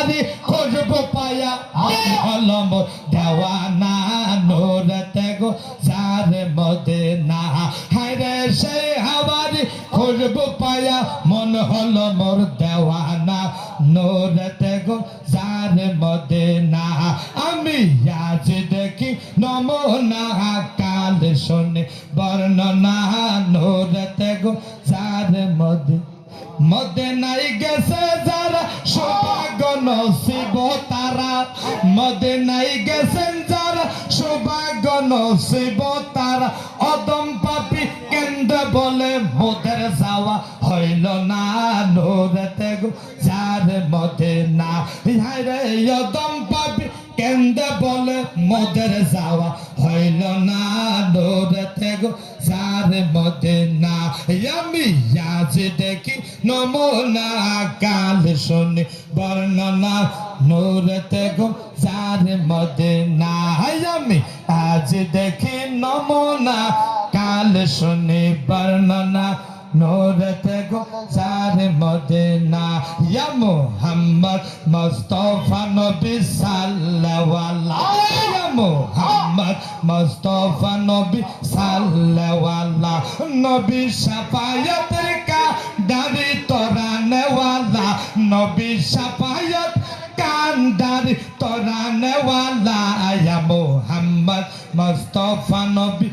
হাওয়ারি খুশবু পায়া হলো মোর দেওয়ানা নূরেতে গো যার মদিনা হায়রে সেই হাওয়ারি খুশবু পায়া মন হলো মোর দেওয়ানা নূরেতে গো যার মদিনা আমি আজ দেখি নমুনা কাল শুনে বর্ণনা নূরেতে গো যার মদিনায় গেছে যারা সৌভাগ্য নসিব তারা মদিনায় গেছেন যারা সৌভাগ্য নসিব তারা অদম পাপী কেন্দ্র বলে মোদের যাওয়া হইল না নূরেতে গো যার মদিনা হায়রে অদম পাপী কেন্দ্র বলে মোদের যাওয়া হইল না নূরেতে গো যার মদিনা আমি আজ দেখি নমুনা কাল শুনি বর্ণনা নূরেতে গো যার মদিনা আমি আজ দেখি নমুনা কাল শুনি বর্ণনা নূরেতে গো যার মদিনা ইয়া মুহাম্মদ মুস্তাফা নবী সাল্লাল্লাহু ইয়া মুহাম্মদ মুস্তাফা নবী সাল্লাল্লাহু নবী শাফায়াতের কান্ডারি তোরানে ওয়ালা নবী শাফায়াত কান্ডারি তোরানে ওয়ালা ইয়া মুহাম্মদ মুস্তাফা নবী